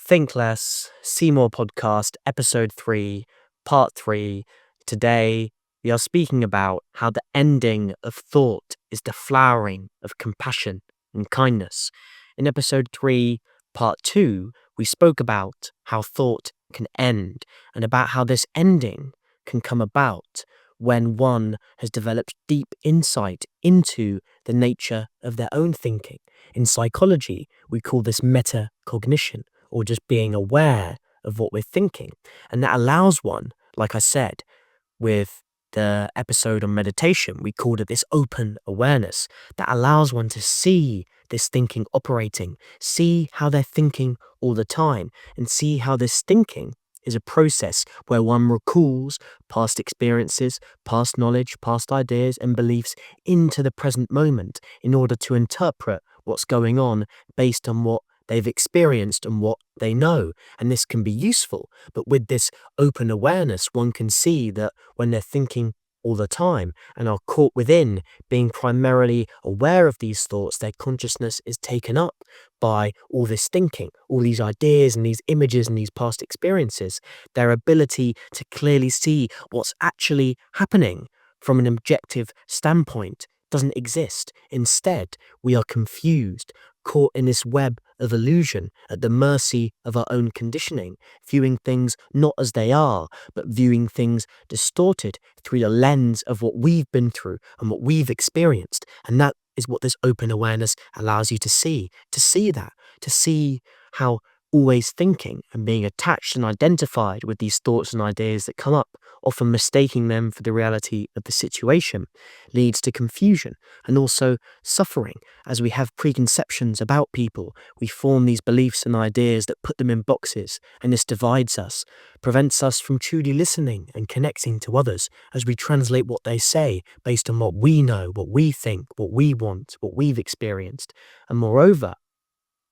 Think Less, Seymour podcast, episode 3, part 3. Today, we are speaking about how the ending of thought is the flowering of compassion and kindness. In episode 3, part 2, we spoke about how thought can end and about how this ending can come about when one has developed deep insight into the nature of their own thinking. In psychology, we call this metacognition, or just being aware of what we're thinking. And that allows one, like I said, with the episode on meditation, we called it this open awareness that allows one to see this thinking operating, see how they're thinking all the time, and see how this thinking is a process where one recalls past experiences, past knowledge, past ideas and beliefs into the present moment in order to interpret what's going on based on what they've experienced and what they know. And this can be useful, but with this open awareness, one can see that when they're thinking all the time and are caught within being primarily aware of these thoughts, their consciousness is taken up by all this thinking, all these ideas and these images and these past experiences. Their ability to clearly see what's actually happening from an objective standpoint doesn't exist. Instead, we are confused, caught in this web of illusion, at the mercy of our own conditioning, viewing things not as they are, but viewing things distorted through the lens of what we've been through and what we've experienced. And that is what this open awareness allows you to see that, to see how always thinking and being attached and identified with these thoughts and ideas that come up, often mistaking them for the reality of the situation, leads to confusion and also suffering. As we have preconceptions about people, we form these beliefs and ideas that put them in boxes, and this divides us, prevents us from truly listening and connecting to others as we translate what they say based on what we know, what we think, what we want, what we've experienced. And moreover,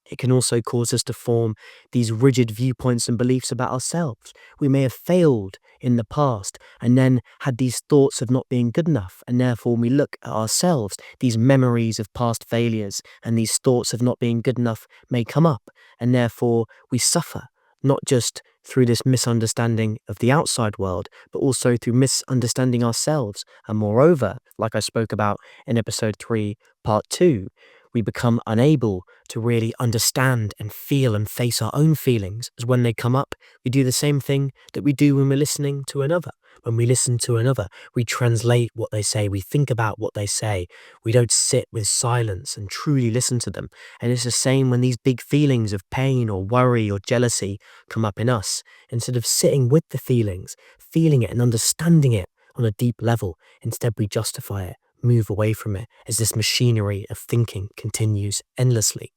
it can also cause us to form these rigid viewpoints and beliefs about ourselves. We may have failed in the past and then had these thoughts of not being good enough, and therefore when we look at ourselves, these memories of past failures and these thoughts of not being good enough may come up, and therefore we suffer, not just through this misunderstanding of the outside world, but also through misunderstanding ourselves. And moreover, like I spoke about in episode 3, part 2, we become unable to really understand and feel and face our own feelings, as when they come up, we do the same thing that we do when we're listening to another. When we listen to another, we translate what they say, we think about what they say, we don't sit with silence and truly listen to them. And it's the same when these big feelings of pain or worry or jealousy come up in us. Instead of sitting with the feelings, feeling it and understanding it on a deep level, instead we justify it, move away from it as this machinery of thinking continues endlessly.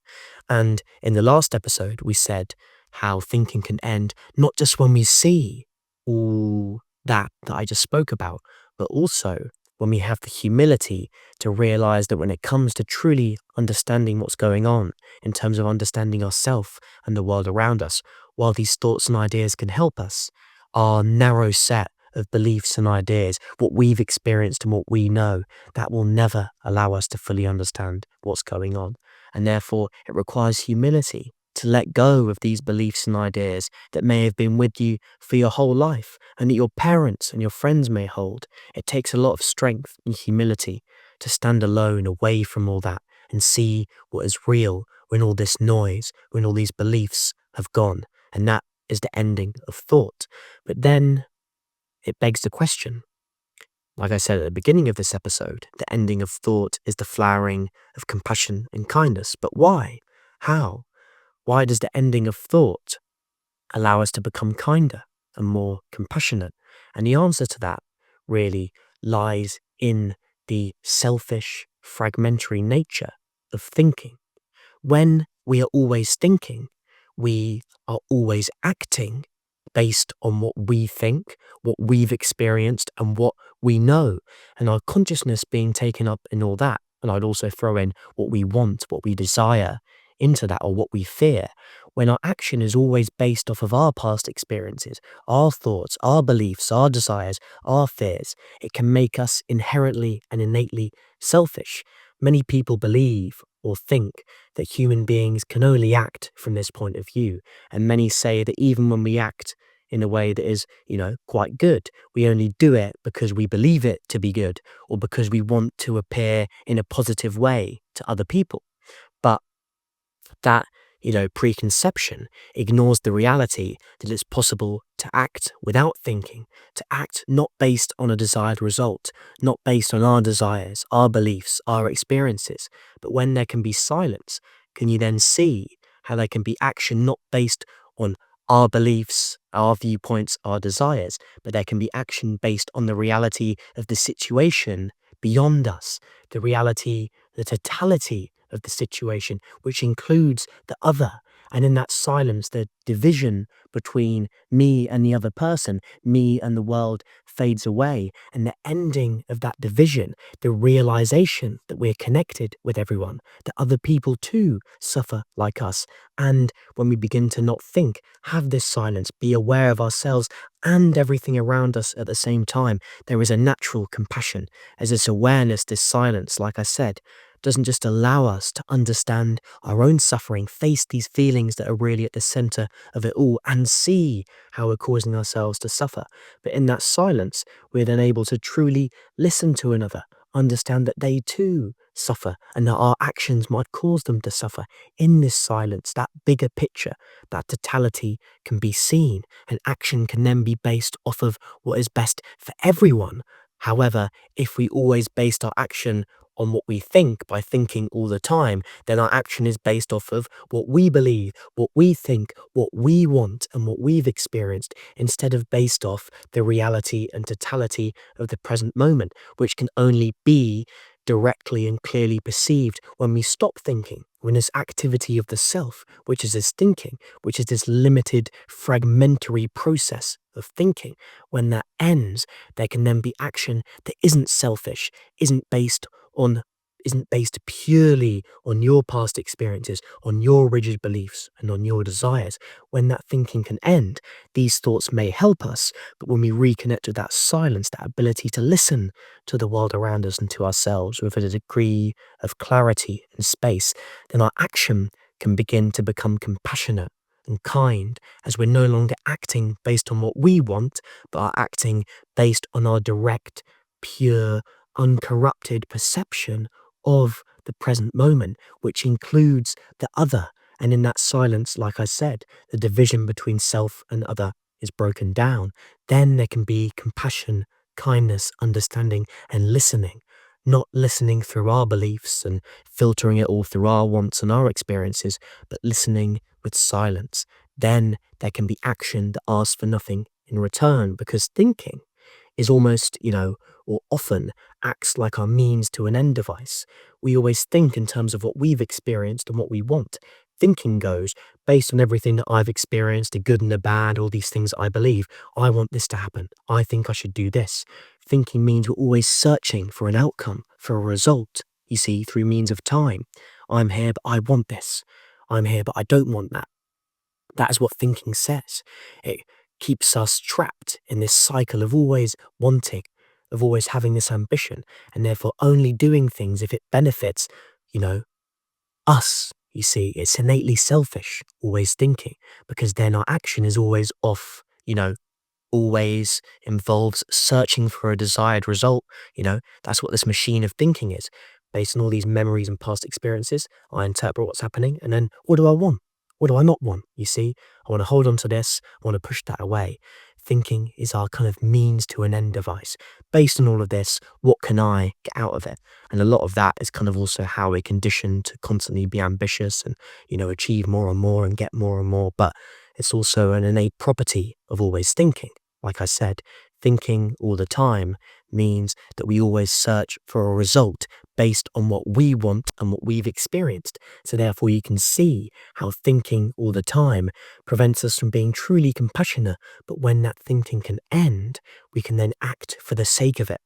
And in the last episode, we said how thinking can end not just when we see all that I just spoke about, but also when we have the humility to realize that when it comes to truly understanding what's going on in terms of understanding ourselves and the world around us, while these thoughts and ideas can help us, our narrow set of beliefs and ideas, what we've experienced and what we know, that will never allow us to fully understand what's going on. And therefore, it requires humility to let go of these beliefs and ideas that may have been with you for your whole life and that your parents and your friends may hold. It takes a lot of strength and humility to stand alone away from all that and see what is real when all this noise, when all these beliefs have gone. And that is the ending of thought. But then it begs the question, like I said at the beginning of this episode, the ending of thought is the flowering of compassion and kindness. But why? How? Why does the ending of thought allow us to become kinder and more compassionate? And the answer to that really lies in the selfish, fragmentary nature of thinking. When we are always thinking, we are always acting based on what we think, what we've experienced, and what we know, and our consciousness being taken up in all that. And I'd also throw in what we want, what we desire into that, or what we fear. When our action is always based off of our past experiences, our thoughts, our beliefs, our desires, our fears, it can make us inherently and innately selfish. Many people believe, or think that human beings can only act from this point of view. And many say that even when we act in a way that is, quite good, we only do it because we believe it to be good or because we want to appear in a positive way to other people. But that, preconception ignores the reality that it's possible to act without thinking, to act not based on a desired result, not based on our desires, our beliefs, our experiences. But when there can be silence, can you then see how there can be action not based on our beliefs, our viewpoints, our desires, but there can be action based on the reality of the situation beyond us, the reality, the totality of the situation, which includes the other. And in that silence, the division between me and the other person, me and the world, fades away. And the ending of that division, the realization that we're connected with everyone, that other people too suffer like us. And when we begin to not think, have this silence, be aware of ourselves and everything around us at the same time, there is a natural compassion, as this awareness, this silence, like I said, doesn't just allow us to understand our own suffering, face these feelings that are really at the center of it all, and see how we're causing ourselves to suffer. But in that silence, we're then able to truly listen to another, understand that they too suffer and that our actions might cause them to suffer. In this silence, that bigger picture, that totality can be seen, and action can then be based off of what is best for everyone. However, if we always based our action on what we think by thinking all the time, then our action is based off of what we believe, what we think, what we want, and what we've experienced, instead of based off the reality and totality of the present moment, which can only be directly and clearly perceived when we stop thinking, when this activity of the self, which is this thinking, which is this limited fragmentary process of thinking, when that ends, there can then be action that isn't selfish, isn't based purely on your past experiences, on your rigid beliefs, and on your desires. When that thinking can end, these thoughts may help us, but when we reconnect with that silence, that ability to listen to the world around us and to ourselves with a degree of clarity and space, then our action can begin to become compassionate and kind, as we're no longer acting based on what we want, but are acting based on our direct, pure, uncorrupted perception of the present moment, which includes the other. And in that silence, like I said, the division between self and other is broken down. Then there can be compassion, kindness, understanding, and listening. Not listening through our beliefs and filtering it all through our wants and our experiences, but listening with silence. Then there can be action that asks for nothing in return, because thinking is almost, or often acts like our means to an end device. We always think in terms of what we've experienced and what we want. Thinking goes based on everything that I've experienced, the good and the bad, all these things I believe. I want this to happen. I think I should do this. Thinking means we're always searching for an outcome, for a result, you see, through means of time. I'm here, but I want this. I'm here, but I don't want that. That is what thinking says. It keeps us trapped in this cycle of always wanting, of always having this ambition, and therefore only doing things if it benefits, you know, us. You see, it's innately selfish, always thinking, because then our action is always off, always involves searching for a desired result. That's what this machine of thinking is. Based on all these memories and past experiences, I interpret what's happening, and then what do I want? What do I not want? You see, I want to hold on to this, I want to push that away. Thinking is our kind of means to an end device. Based on all of this, what can I get out of it? And a lot of that is kind of also how we're conditioned to constantly be ambitious and, achieve more and more and get more and more. But it's also an innate property of always thinking. Like I said, thinking all the time means that we always search for a result based on what we want and what we've experienced. So therefore you can see how thinking all the time prevents us from being truly compassionate. But when that thinking can end, we can then act for the sake of it,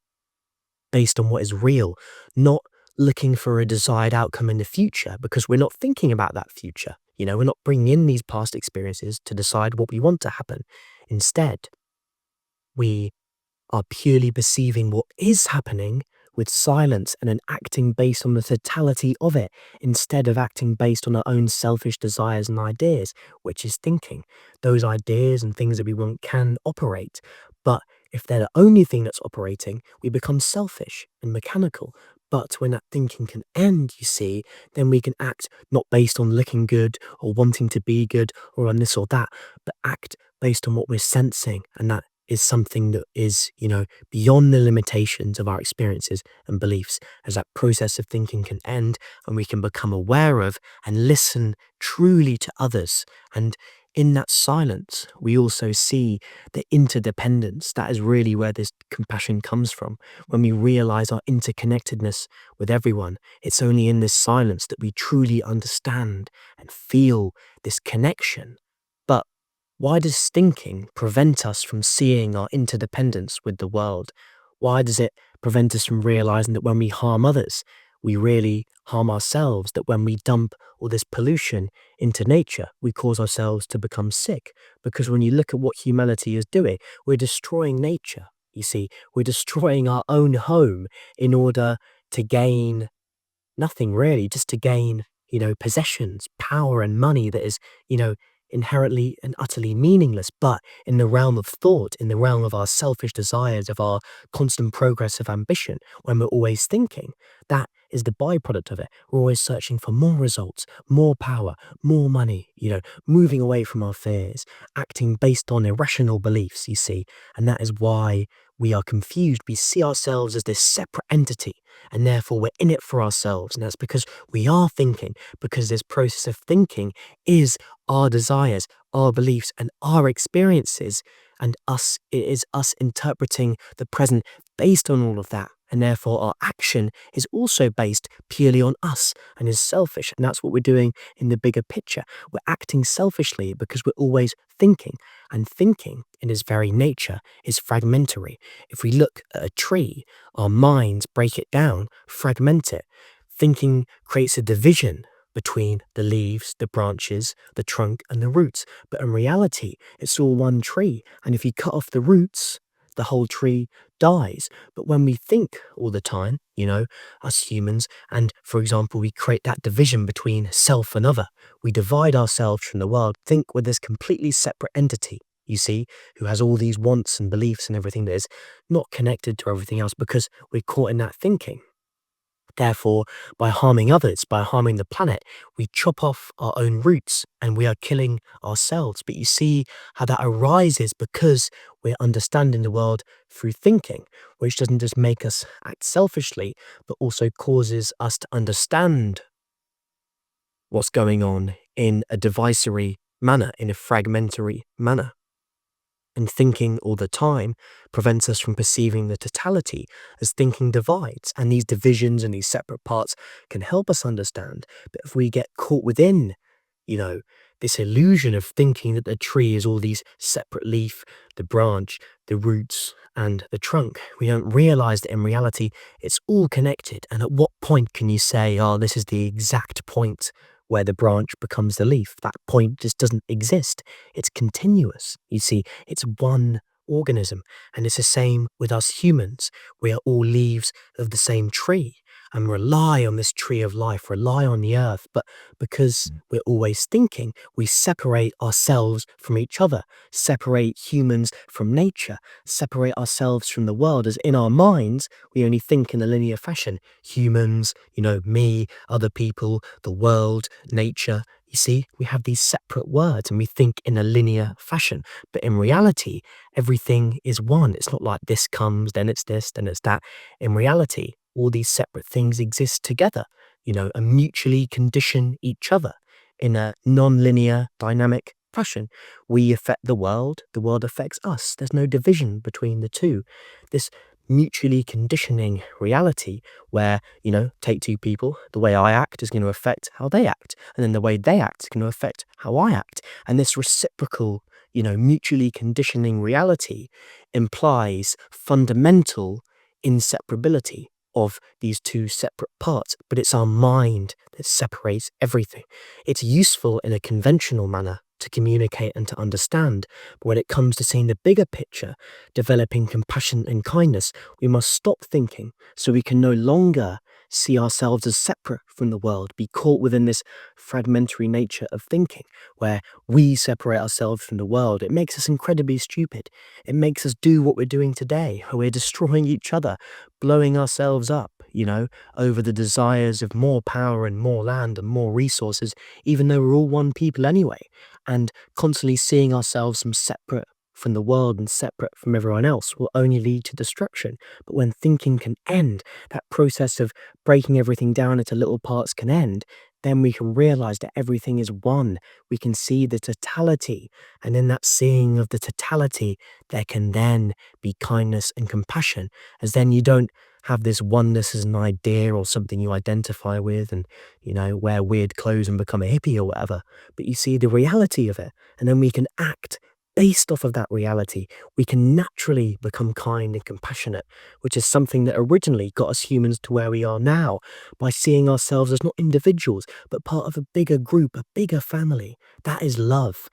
based on what is real, not looking for a desired outcome in the future, because we're not thinking about that future. We're not bringing in these past experiences to decide what we want to happen. Instead, we are purely perceiving what is happening with silence and an acting based on the totality of it, instead of acting based on our own selfish desires and ideas, which is thinking. Those ideas and things that we want can operate, but if they're the only thing that's operating, we become selfish and mechanical. But when that thinking can end, you see, then we can act not based on looking good or wanting to be good or on this or that, but act based on what we're sensing. And that is something that is, beyond the limitations of our experiences and beliefs, as that process of thinking can end and we can become aware of and listen truly to others. And in that silence, we also see the interdependence. That is really where this compassion comes from. When we realize our interconnectedness with everyone, it's only in this silence that we truly understand and feel this connection. But why does thinking prevent us from seeing our interdependence with the world? Why does it prevent us from realizing that when we harm others, we really harm ourselves? That when we dump all this pollution into nature, we cause ourselves to become sick? Because when you look at what humanity is doing, we're destroying nature. You see, we're destroying our own home in order to gain nothing really, just to gain, possessions, power and money that is, inherently and utterly meaningless. But in the realm of thought, in the realm of our selfish desires, of our constant progress of ambition, when we're always thinking, that is the byproduct of it. We're always searching for more results, more power, more money, moving away from our fears, acting based on irrational beliefs, you see. And that is why we are confused. We see ourselves as this separate entity, and therefore we're in it for ourselves. And that's because we are thinking, because this process of thinking is our desires, our beliefs, and our experiences. And it is us interpreting the present based on all of that. And therefore our action is also based purely on us and is selfish. And that's what we're doing in the bigger picture. We're acting selfishly because we're always thinking. And thinking, in its very nature, is fragmentary. If we look at a tree, our minds break it down, fragment it. Thinking creates a division between the leaves, the branches, the trunk, and the roots. But in reality, it's all one tree. And if you cut off the roots, the whole tree dies. But when we think all the time, us humans, and for example, we create that division between self and other, we divide ourselves from the world, think we're this completely separate entity, you see, who has all these wants and beliefs and everything that is not connected to everything else because we're caught in that thinking. Therefore, by harming others, by harming the planet, we chop off our own roots and we are killing ourselves. But you see how that arises because we're understanding the world through thinking, which doesn't just make us act selfishly, but also causes us to understand what's going on in a divisory manner, in a fragmentary manner. And thinking all the time prevents us from perceiving the totality as thinking divides. And these divisions and these separate parts can help us understand. But if we get caught within, this illusion of thinking that the tree is all these separate leaf, the branch, the roots, and the trunk, we don't realize that in reality, it's all connected. And at what point can you say, oh, this is the exact point where the branch becomes the leaf? That point just doesn't exist. It's continuous. You see, it's one organism. And it's the same with us humans. We are all leaves of the same tree and rely on this tree of life, rely on the earth. But because we're always thinking, we separate ourselves from each other, separate humans from nature, separate ourselves from the world, as in our minds, we only think in a linear fashion. Humans, me, other people, the world, nature. You see, we have these separate words and we think in a linear fashion. But in reality, everything is one. It's not like this comes, then it's this, then it's that. In reality, all these separate things exist together, and mutually condition each other in a non-linear, dynamic fashion. We affect the world affects us. There's no division between the two. This mutually conditioning reality where, take two people, the way I act is going to affect how they act, and then the way they act is going to affect how I act. And this reciprocal, mutually conditioning reality implies fundamental inseparability of these two separate parts, but it's our mind that separates everything. It's useful in a conventional manner to communicate and to understand. But when it comes to seeing the bigger picture, developing compassion and kindness, we must stop thinking so we can no longer see ourselves as separate from the world, be caught within this fragmentary nature of thinking where we separate ourselves from the world. It makes us incredibly stupid. It makes us do what we're doing today, where we're destroying each other, blowing ourselves up, over the desires of more power and more land and more resources, even though we're all one people anyway, and constantly seeing ourselves as separate from the world and separate from everyone else will only lead to destruction. But when thinking can end, that process of breaking everything down into little parts can end, then we can realize that everything is one. We can see the totality, and in that seeing of the totality, there can then be kindness and compassion, as then you don't have this oneness as an idea or something you identify with and, wear weird clothes and become a hippie or whatever, but you see the reality of it, and then we can act based off of that reality. We can naturally become kind and compassionate, which is something that originally got us humans to where we are now, by seeing ourselves as not individuals, but part of a bigger group, a bigger family. That is love,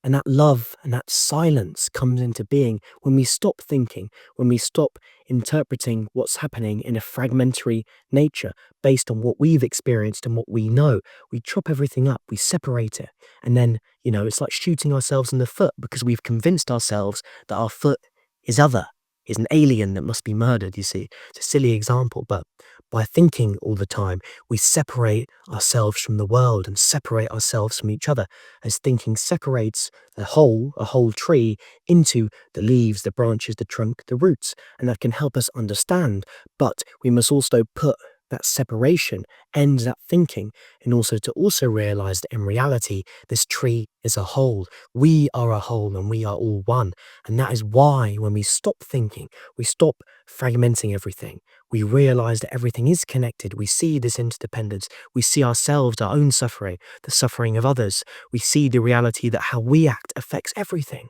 and that love and that silence comes into being when we stop thinking, when we stop interpreting what's happening in a fragmentary nature based on what we've experienced and what we know. We chop everything up, we separate it, and then, it's like shooting ourselves in the foot because we've convinced ourselves that our foot is other, is an alien that must be murdered, you see. It's a silly example, but by thinking all the time, we separate ourselves from the world and separate ourselves from each other, as thinking separates a whole tree into the leaves, the branches, the trunk, the roots, and that can help us understand. But we must also put that separation, end that thinking, and also realize that in reality, this tree is a whole. We are a whole and we are all one. And that is why when we stop thinking, we stop fragmenting everything, we realize that everything is connected. We see this interdependence. We see ourselves, our own suffering, the suffering of others. We see the reality that how we act affects everything.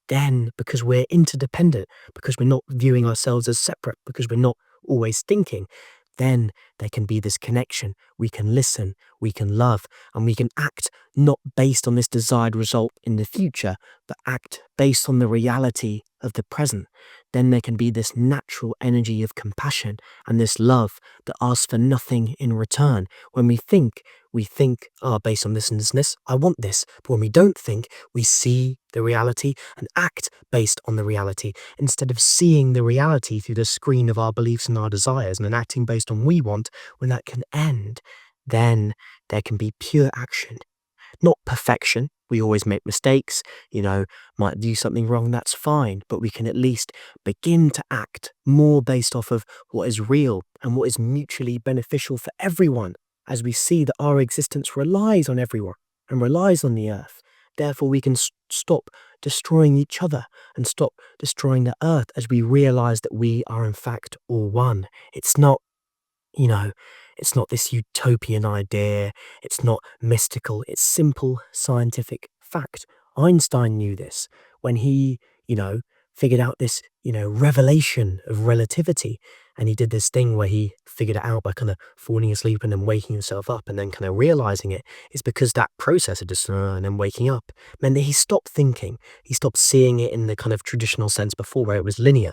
Then, because we're interdependent, because we're not viewing ourselves as separate, because we're not always thinking, then there can be this connection. We can listen, we can love, and we can act not based on this desired result in the future, but act based on the reality of the present. Then there can be this natural energy of compassion and this love that asks for nothing in return. When we think, based on this and this, I want this. But when we don't think, we see the reality and act based on the reality, instead of seeing the reality through the screen of our beliefs and our desires and then acting based on we want. When that can end, then there can be pure action. Not perfection. We always make mistakes, might do something wrong, that's fine. But we can at least begin to act more based off of what is real and what is mutually beneficial for everyone, as we see that our existence relies on everyone and relies on the earth. Therefore, we can stop destroying each other and stop destroying the earth, as we realize that we are in fact all one. It's not it's not this utopian idea. It's not mystical. It's simple scientific fact. Einstein knew this when he, figured out this, revelation of relativity. And he did this thing where he figured it out by kind of falling asleep and then waking himself up and then kind of realizing it. Is because that process of just and then waking up meant that he stopped thinking. He stopped seeing it in the kind of traditional sense before, where it was linear,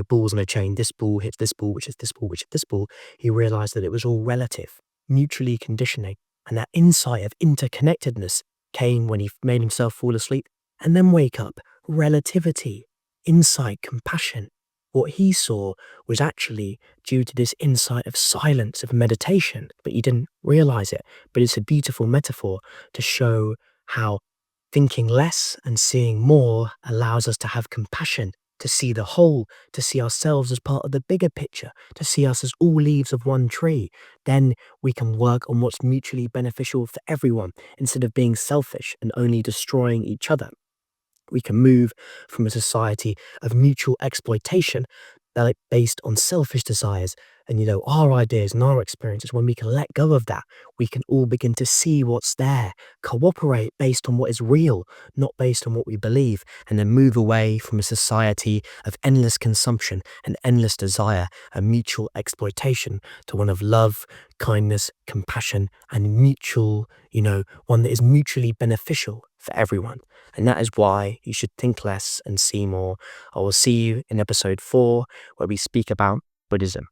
balls on a chain. This ball hits this ball, which is this ball, which is this ball. He realized that it was all relative, mutually conditioning. And that insight of interconnectedness came when he made himself fall asleep and then wake up. Relativity, insight, compassion. What he saw was actually due to this insight of silence, of meditation, but he didn't realize it. But it's a beautiful metaphor to show how thinking less and seeing more allows us to have compassion, to see the whole, to see ourselves as part of the bigger picture, to see us as all leaves of one tree. Then we can work on what's mutually beneficial for everyone, instead of being selfish and only destroying each other. We can move from a society of mutual exploitation based on selfish desires and, our ideas and our experiences. When we can let go of that, we can all begin to see what's there, cooperate based on what is real, not based on what we believe, and then move away from a society of endless consumption and endless desire and mutual exploitation to one of love, kindness, compassion, and mutual, one that is mutually beneficial for everyone. And that is why you should think less and see more. I will see you in episode 4, where we speak about Buddhism.